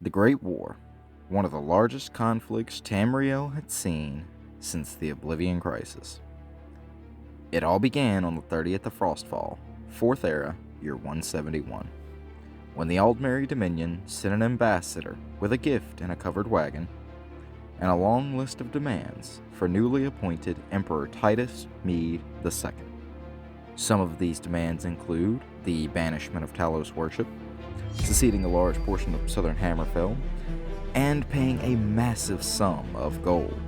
The Great War, one of the largest conflicts Tamriel had seen since the Oblivion Crisis. It all began on the 30th of Frostfall, 4th Era, year 171, when the Aldmeri Dominion sent an ambassador with a gift in a covered wagon and a long list of demands for newly appointed Emperor Titus Mede II. Some of these demands include the banishment of Talos worship, seceding a large portion of southern Hammerfell, and paying a massive sum of gold.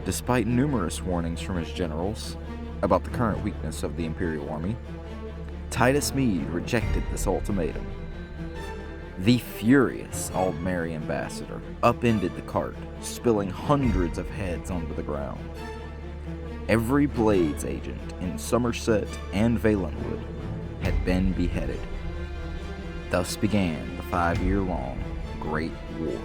Despite numerous warnings from his generals about the current weakness of the Imperial army, Titus Mede rejected this ultimatum. The furious Aldmeri ambassador upended the cart, spilling hundreds of heads onto the ground. Every Blades agent in Somerset and Valenwood had been beheaded. Thus began the 5-year-long Great War.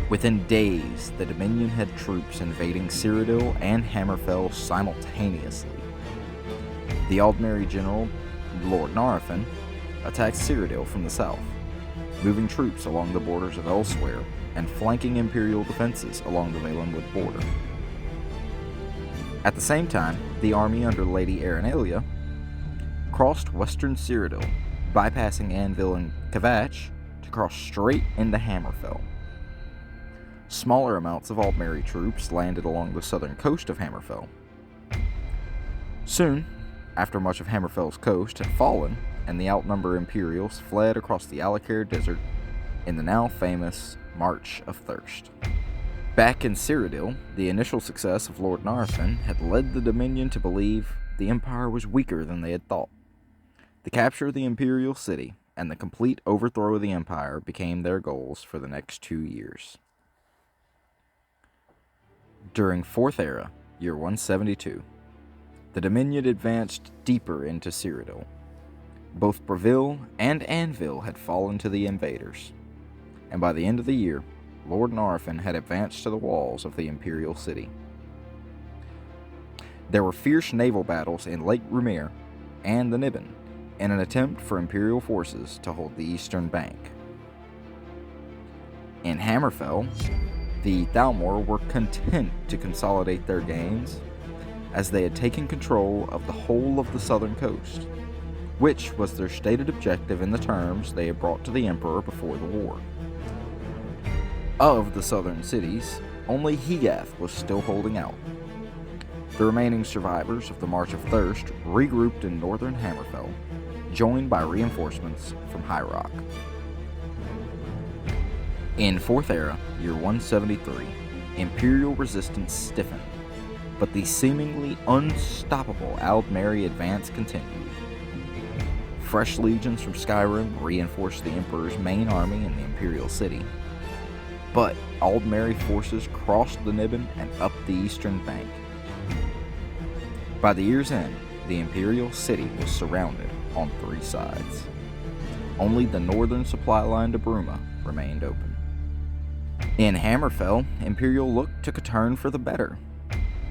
Within days, the Dominion had troops invading Cyrodiil and Hammerfell simultaneously. The Aldmeri general, Lord Narathan, attacked Cyrodiil from the south, moving troops along the borders of Elsewhere and flanking Imperial defenses along the Valenwood border. At the same time, the army under Lady Arenalia crossed western Cyrodiil, bypassing Anvil and Kvatch to cross straight into Hammerfell. Smaller amounts of Aldmeri troops landed along the southern coast of Hammerfell. Soon, after much of Hammerfell's coast had fallen and the outnumbered Imperials fled across the Alakir Desert in the now famous March of Thirst. Back in Cyrodiil, the initial success of Lord Narathan had led the Dominion to believe the Empire was weaker than they had thought. The capture of the Imperial city and the complete overthrow of the Empire became their goals for the next 2 years. During 4th Era, year 172, the Dominion advanced deeper into Cyrodiil. Both Breville and Anvil had fallen to the invaders, and by the end of the year, Lord Narathan had advanced to the walls of the Imperial city. There were fierce naval battles in Lake Rumir and the Niben in an attempt for Imperial forces to hold the eastern bank. In Hammerfell, the Thalmor were content to consolidate their gains as they had taken control of the whole of the southern coast, which was their stated objective in the terms they had brought to the Emperor before the war. Of the southern cities, only Hegath was still holding out. The remaining survivors of the March of Thirst regrouped in northern Hammerfell, joined by reinforcements from High Rock. In 4th Era, year 173, Imperial resistance stiffened, but the seemingly unstoppable Aldmeri advance continued. Fresh legions from Skyrim reinforced the Emperor's main army in the Imperial city, but Aldmeri forces crossed the Niben and up the eastern bank. By the year's end, the Imperial city was surrounded on 3 sides. Only the northern supply line to Bruma remained open. In Hammerfell, Imperial look took a turn for the better.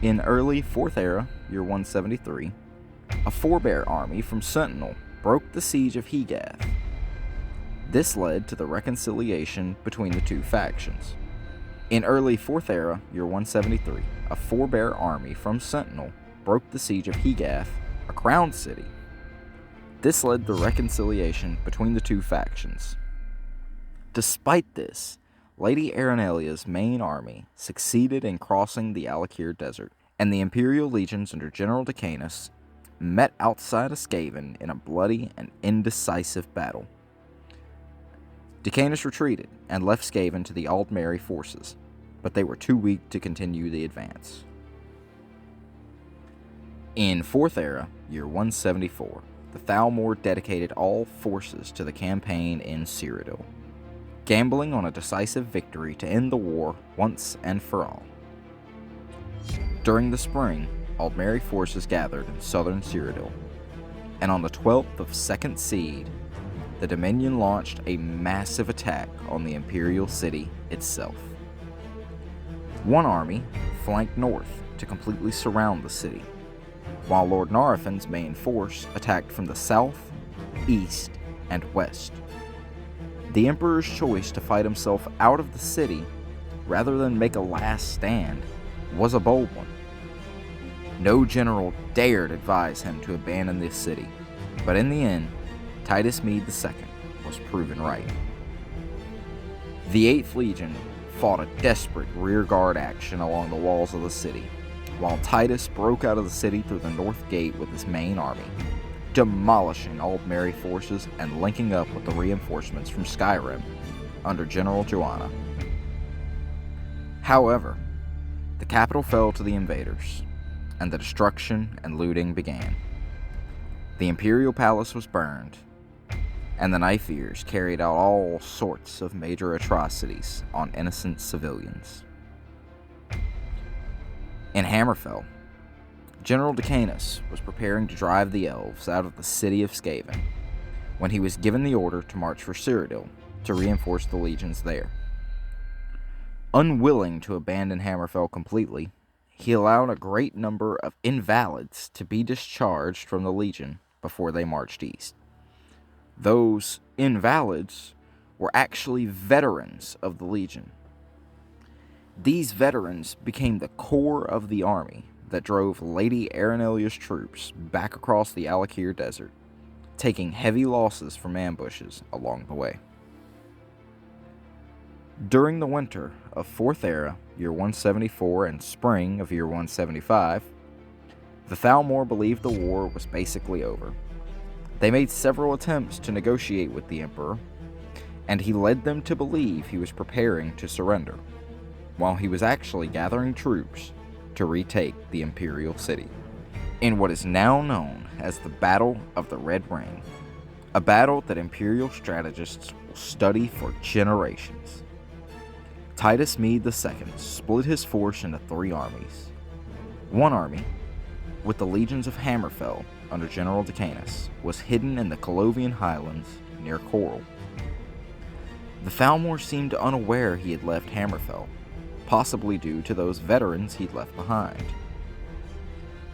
In early 4th Era, year 173, a forebear army from Sentinel broke the siege of Hegath. This led to the reconciliation between the two factions. In early 4th Era, year 173, a forebear army from Sentinel broke the siege of Hegath, a crown city. This led to reconciliation between the two factions. Despite this, Lady Arenalia's main army succeeded in crossing the Alakir Desert, and the Imperial legions under General Decanus met outside of Skaven in a bloody and indecisive battle. Decanus retreated and left Skaven to the Aldmeri forces, but they were too weak to continue the advance. In 4th Era, year 174, the Thalmor dedicated all forces to the campaign in Cyrodiil, gambling on a decisive victory to end the war once and for all. During the spring, Aldmeri forces gathered in southern Cyrodiil, and on the 12th of Second Seed, the Dominion launched a massive attack on the Imperial city itself. One army flanked north to completely surround the city, while Lord Narathan's main force attacked from the south, east, and west. The Emperor's choice to fight himself out of the city rather than make a last stand was a bold one. No general dared advise him to abandon this city, but in the end, Titus Mede II was proven right. The 8th Legion fought a desperate rearguard action along the walls of the city, while Titus broke out of the city through the north gate with his main army, demolishing Aldmeri forces and linking up with the reinforcements from Skyrim under General Joanna. However, the capital fell to the invaders, and the destruction and looting began. The Imperial Palace was burned, and the Knife Ears carried out all sorts of major atrocities on innocent civilians. In Hammerfell, General Decanus was preparing to drive the elves out of the city of Skaven when he was given the order to march for Cyrodiil to reinforce the legions there. Unwilling to abandon Hammerfell completely, he allowed a great number of invalids to be discharged from the legion before they marched east. Those invalids were actually veterans of the legion. These veterans became the core of the army that drove Lady Arenelia's troops back across the Alakir Desert, taking heavy losses from ambushes along the way. During the winter of 4th Era, year 174, and spring of year 175, the Thalmor believed the war was basically over. They made several attempts to negotiate with the Emperor, and he led them to believe he was preparing to surrender, while he was actually gathering troops to retake the Imperial city, in what is now known as the Battle of the Red Ring, a battle that Imperial strategists will study for generations. Titus Mede II split his force into 3 armies. One army, with the legions of Hammerfell under General Decanus, was hidden in the Colovian Highlands near Coral. The Thalmor seemed unaware he had left Hammerfell, possibly due to those veterans he'd left behind.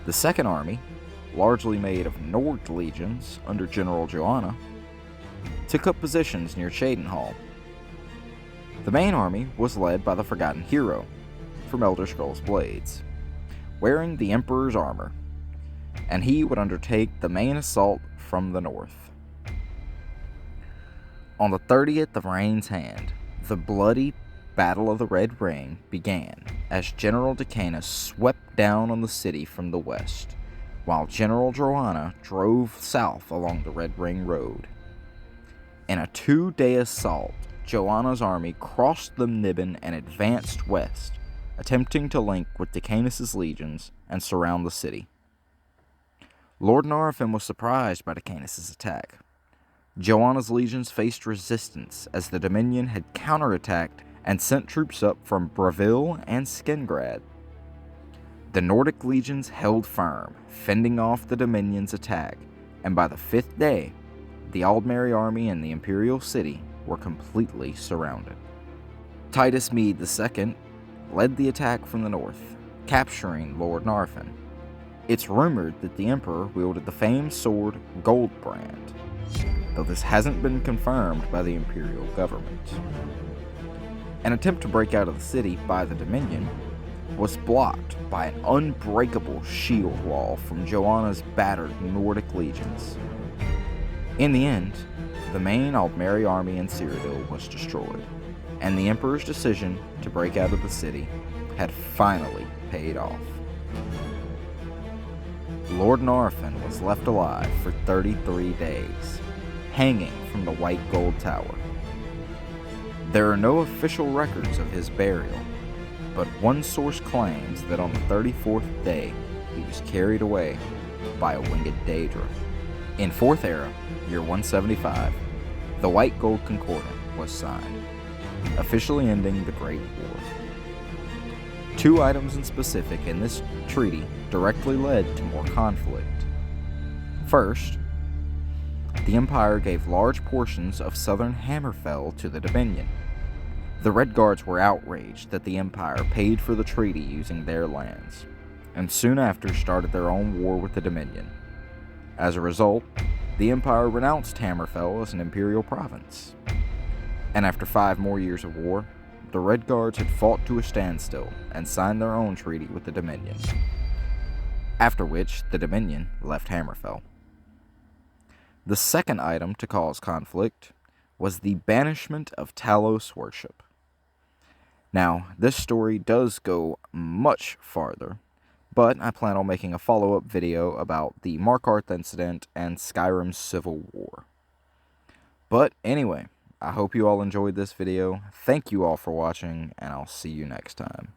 The second army, largely made of Nord legions under General Joanna, took up positions near Cheydinhal. The main army was led by the Forgotten Hero from Elder Scrolls Blades, wearing the Emperor's armor, and he would undertake the main assault from the north. On the 30th of Rain's Hand, the bloody Battle of the Red Ring began as General Decanus swept down on the city from the west, while General Joanna drove south along the Red Ring Road. In a 2-day assault, Joanna's army crossed the Niben and advanced west, attempting to link with Decanus' legions and surround the city. Lord Narfin was surprised by Decanus' attack. Joanna's legions faced resistance as the Dominion had counterattacked and sent troops up from Bravil and Skingrad. The Nordic legions held firm, fending off the Dominion's attack, and by the 5th day, the Aldmeri army and the Imperial city were completely surrounded. Titus Mede II led the attack from the north, capturing Lord Narfin. It's rumored that the Emperor wielded the famed sword Goldbrand, though this hasn't been confirmed by the Imperial government. An attempt to break out of the city by the Dominion was blocked by an unbreakable shield wall from Joanna's battered Nordic legions. In the end, the main Aldmeri army in Cyrodiil was destroyed, and the Emperor's decision to break out of the city had finally paid off. Lord Narfin was left alive for 33 days, hanging from the White-Gold Tower. There are no official records of his burial, but one source claims that on the 34th day, he was carried away by a winged Daedra. In 4th Era, year 175, the White-Gold Concordat was signed, officially ending the Great War. 2 items in specific in this treaty directly led to more conflict. First, the Empire gave large portions of southern Hammerfell to the Dominion. The Red Guards were outraged that the Empire paid for the treaty using their lands, and soon after started their own war with the Dominion. As a result, the Empire renounced Hammerfell as an imperial province. And after 5 more years of war, the Red Guards had fought to a standstill and signed their own treaty with the Dominion, after which the Dominion left Hammerfell. The second item to cause conflict was the banishment of Talos worship. Now, this story does go much farther, but I plan on making a follow-up video about the Markarth incident and Skyrim's Civil War. But anyway, I hope you all enjoyed this video. Thank you all for watching, and I'll see you next time.